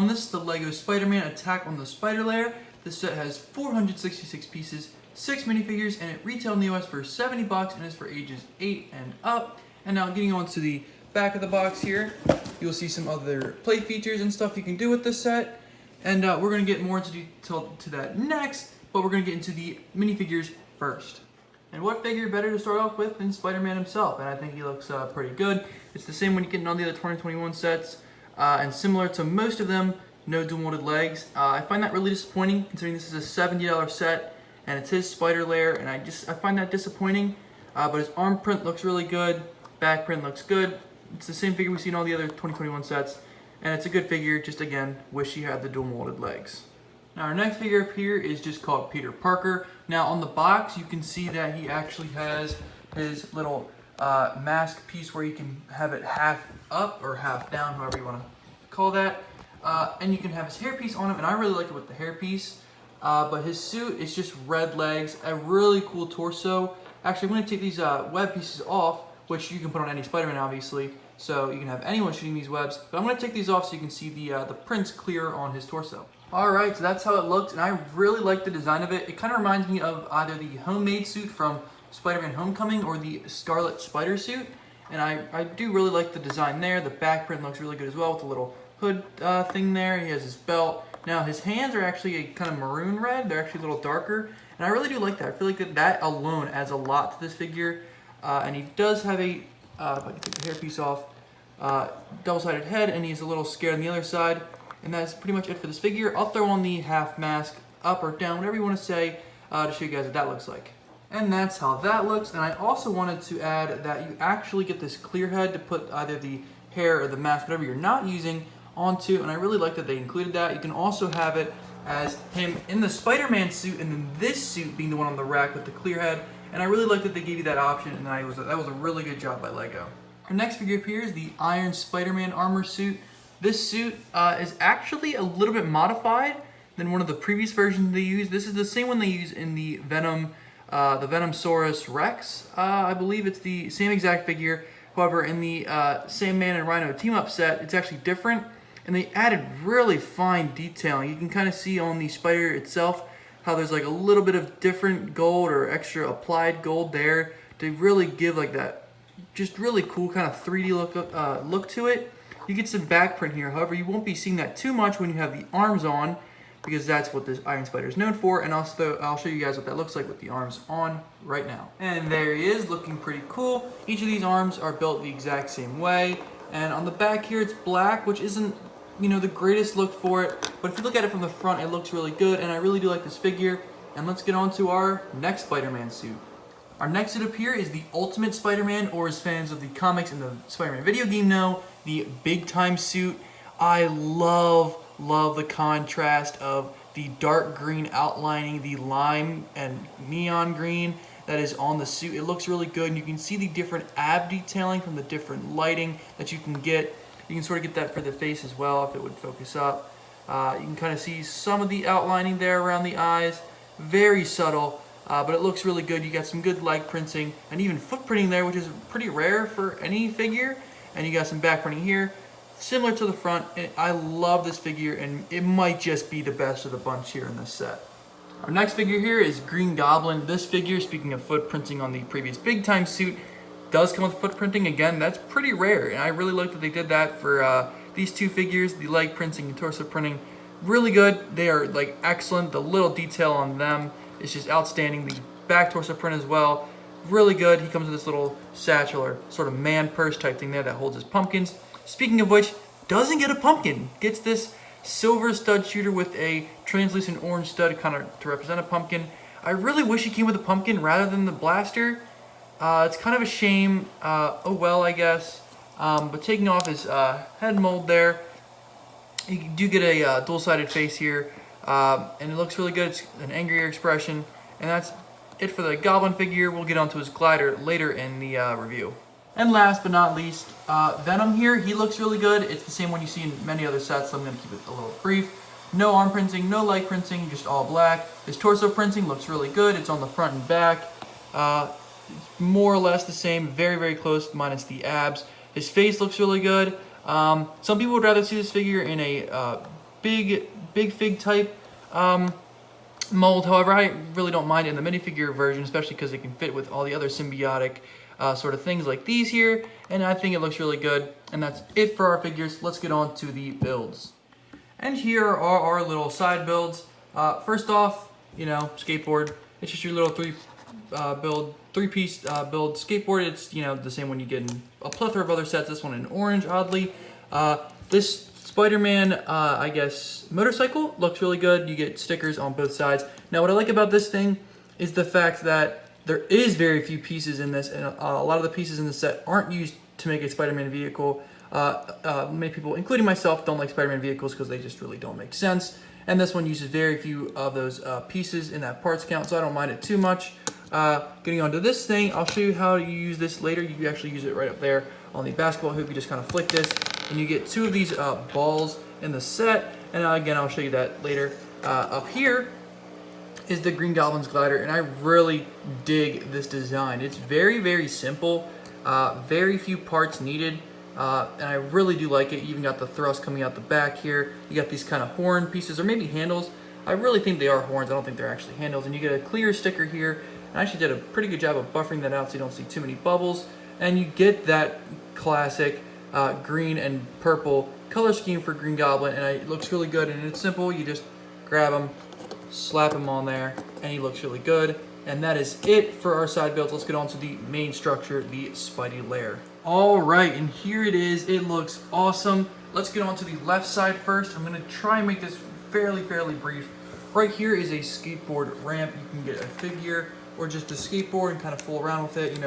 everyone, this is the LEGO Spider-Man Attack on the Spider Lair. This set has 466 pieces, 6 minifigures, and it retailed in the US for $70 and is for ages 8 and up. And now getting on to the back of the box here, you'll see some other play features and stuff you can do with this set. And we're going to get more into detail to that next, but we're going to get into the minifigures first. And what figure better to start off with than Spider-Man himself? And I think he looks pretty good. It's the same when you get in all the other 2021 sets. And similar to most of them, no dual molded legs. I find that really disappointing considering this is a $70 set and it's his Spider Lair, and I find that disappointing. But his arm print looks really good, back print looks good. It's the same figure we see in all the other 2021 sets, and it's a good figure, just again, wish he had the dual molded legs. Now our next figure up here is just called Peter Parker. Now on the box you can see that he actually has his little mask piece where you can have it half up or half down, however you want to call that. And you can have his hairpiece on him, and I really like it with the hairpiece. But his suit is just red legs, a really cool torso. Actually, I'm going to take these web pieces off, which you can put on any Spider-Man obviously, so you can have anyone shooting these webs. But I'm going to take these off so you can see the prints clear on his torso. Alright, so that's how it looks, and I really like the design of it. It kind of reminds me of either the homemade suit from Spider-Man Homecoming or the Scarlet Spider suit. And I do really like the design there. The back print looks really good as well with the little hood thing there. He has his belt. Now his hands are actually a kind of maroon red. They're actually a little darker. And I really do like that. I feel like that alone adds a lot to this figure. And he does have a, if I can take the hairpiece off, double-sided head, and he's a little scared on the other side. And that's pretty much it for this figure. I'll throw on the half mask, up or down, whatever you want to say, to show you guys what that looks like. And that's how that looks. And I also wanted to add that you actually get this clear head to put either the hair or the mask, whatever you're not using, onto. And I really like that they included that. You can also have it as him in the Spider-Man suit, and then this suit being the one on the rack with the clear head. And I really like that they gave you that option, and that was a really good job by LEGO. Our next figure up here is the Iron Spider-Man armor suit. This suit is actually a little bit modified than one of the previous versions they used. This is the same one they use in the Venom, the Venomsaurus Rex. I believe it's the same exact figure. However, in the Sandman and Rhino team-up set, it's actually different. And they added really fine detailing. You can kind of see on the spider itself how there's like a little bit of different gold or extra applied gold there to really give like that just really cool kind of 3D look to it. You get some back print here. However, you won't be seeing that too much when you have the arms on, because that's what this Iron Spider is known for. And also, I'll show you guys what that looks like with the arms on right now. And there he is, looking pretty cool. Each of these arms are built the exact same way. And on the back here, it's black, which isn't, you know, the greatest look for it. But if you look at it from the front, it looks really good. And I really do like this figure. And let's get on to our next Spider-Man suit. Our next suit up here is the Ultimate Spider-Man, or as fans of the comics and the Spider-Man video game know, the Big Time suit. I love the contrast of the dark green outlining the lime and neon green that is on the suit. It looks really good, and you can see the different ab detailing from the different lighting that you can get. You can sort of get that for the face as well if it would focus up. You can kind of see some of the outlining there around the eyes. Very subtle, but it looks really good. You got some good leg printing and even foot printing there, which is pretty rare for any figure. And you got some back printing here, similar to the front. And I love this figure, and it might just be the best of the bunch here in this set. Our next figure here is Green Goblin. This figure, speaking of foot printing on the previous Big Time suit, does come with foot printing. Again, that's pretty rare, and I really like that they did that for these two figures. The leg printing and torso printing, really good. They are like excellent. The little detail on them is just outstanding. The back torso print as well, really good. He comes with this little satchel or sort of man purse type thing there that holds his pumpkins. Speaking of which, doesn't get a pumpkin. Gets this silver stud shooter with a translucent orange stud kind of to represent a pumpkin. I really wish he came with a pumpkin rather than the blaster. It's kind of a shame. Oh well, I guess. But taking off his head mold there, you do get a dual-sided face here. And it looks really good. It's an angrier expression. And that's it for the Goblin figure. We'll get onto his glider later in the review. And last but not least, Venom here. He looks really good. It's the same one you see in many other sets, so I'm going to keep it a little brief. No arm printing, no leg printing, just all black. His torso printing looks really good. It's on the front and back. More or less the same, very close, minus the abs. His face looks really good. Some people would rather see this figure in a big fig type mold. However, I really don't mind it in the minifigure version, especially because it can fit with all the other symbiotic sort of things like these here, and I think it looks really good. And that's it for our figures. Let's get on to the builds. And here are our little side builds. First off, skateboard. It's just your little three-piece build skateboard. It's the same one you get in a plethora of other sets. This one in orange, oddly. This Spider-Man, I guess, motorcycle looks really good. You get stickers on both sides. Now, what I like about this thing is the fact that there is very few pieces in this, and a lot of the pieces in the set aren't used to make a Spider-Man vehicle. Many people, including myself, don't like Spider-Man vehicles because they just really don't make sense. And this one uses very few of those pieces in that parts count, so I don't mind it too much. Getting onto this thing, I'll show you how you use this later. You actually use it right up there on the basketball hoop. You just kind of flick this, and you get two of these balls in the set. And again, I'll show you that later. Up here is the Green Goblin's glider, and I really dig this design. It's very, very simple, very few parts needed, and I really do like it. You even got the thrust coming out the back here. You got these kind of horn pieces, or maybe handles. I really think they are horns. I don't think they're actually handles. And you get a clear sticker here, and I actually did a pretty good job of buffering that out so you don't see too many bubbles. And you get that classic green and purple color scheme for Green Goblin, and it looks really good, and it's simple. You just grab him, slap him on there, and he looks really good. And that is it for our side builds. Let's get on to the main structure, the Spidey Lair. All right, and here it is. It looks awesome. Let's get on to the left side first. I'm gonna try and make this fairly brief. Right here is a skateboard ramp. You can get a figure or just a skateboard and kind of fool around with it,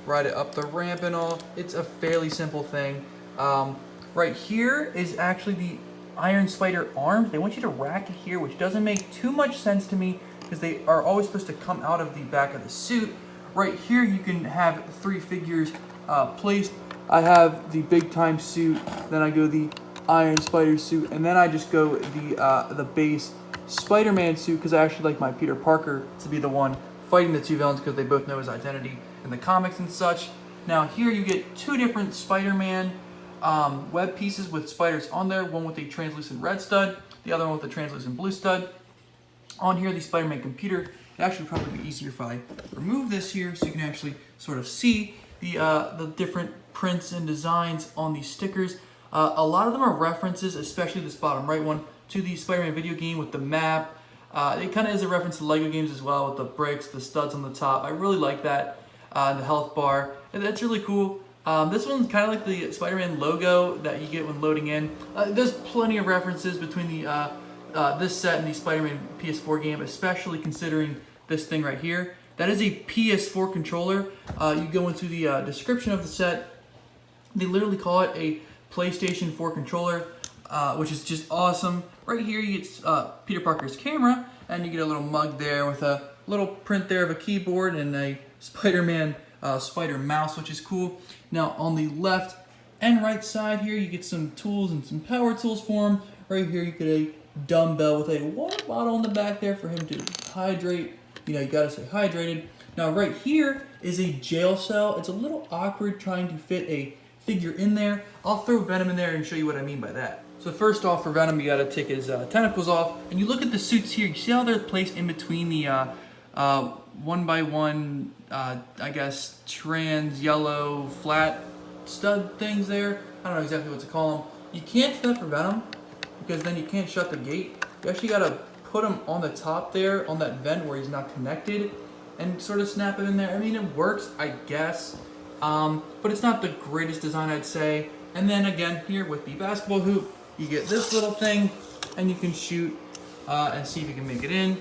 ride it up the ramp and all. It's a fairly simple thing. Right here is actually the Iron Spider arms. They want you to rack it here, which doesn't make too much sense to me because they are always supposed to come out of the back of the suit. Right here you can have three figures placed. I have the big time suit, then I go the Iron Spider suit, and then I just go the base Spider-Man suit because I actually like my Peter Parker to be the one fighting the two villains because they both know his identity in the comics and such. Now here you get two different Spider-Man web pieces with spiders on there, one with a translucent red stud, the other one with a translucent blue stud. On here, the Spider-Man computer. It actually would probably be easier if I remove this here so you can actually sort of see the different prints and designs on these stickers. A lot of them are references, especially this bottom right one, to the Spider-Man video game with the map. It kind of is a reference to Lego games as well with the bricks, the studs on the top. I really like that, and the health bar. And that's really cool. This one's kind of like the Spider-Man logo that you get when loading in. There's plenty of references between the this set and the Spider-Man PS4 game, especially considering this thing right here. That is a PS4 controller. You go into the description of the set. They literally call it a PlayStation 4 controller, which is just awesome. Right here you get Peter Parker's camera, and you get a little mug there with a little print there of a keyboard and a Spider-Man spider mouse, which is cool. Now on the left and right side here, you get some tools and some power tools for him. Right here you get a dumbbell with a water bottle in the back there for him to hydrate. You gotta stay hydrated. Now right here is a jail cell. It's a little awkward trying to fit a figure in there. I'll throw Venom in there and show you what I mean by that. So first off, for Venom, you gotta take his tentacles off, and you look at the suits here. You see how they're placed in between the one by one, I guess, trans yellow flat stud things there. I don't know exactly what to call them. You can't do that for Venom because then you can't shut the gate. You actually gotta put him on the top there, on that vent where he's not connected, and sort of snap it in there. I mean, it works, I guess, but it's not the greatest design, I'd say. And then again, here with the basketball hoop, you get this little thing, and you can shoot and see if you can make it in.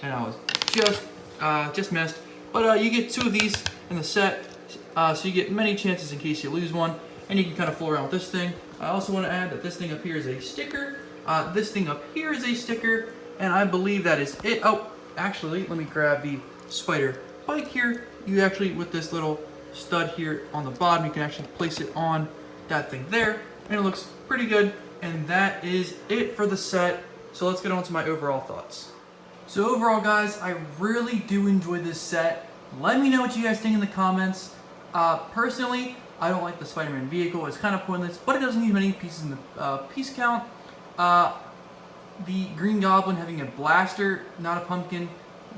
And I was just missed. But you get two of these in the set, so you get many chances in case you lose one, and you can kind of fool around with this thing. I also want to add that this thing up here is a sticker. This thing up here is a sticker, and I believe that is it. Oh, actually, let me grab the spider bike here. You actually, with this little stud here on the bottom, you can actually place it on that thing there, and it looks pretty good. And that is it for the set. So let's get on to my overall thoughts. So overall, guys, I really do enjoy this set. Let me know what you guys think in the comments. Personally, I don't like the Spider-Man vehicle. It's kind of pointless, but it doesn't use many pieces in the piece count. the Green Goblin having a blaster, not a pumpkin.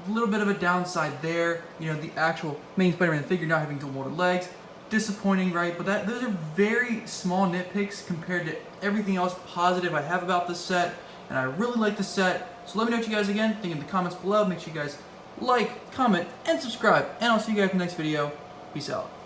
A little bit of a downside there. You know, the actual main Spider-Man figure not having dual molded legs. Disappointing, right? But those are very small nitpicks compared to everything else positive I have about this set. And I really like the set. So let me know what you guys, again, think in the comments below. Make sure you guys like, comment, and subscribe. And I'll see you guys in the next video. Peace out.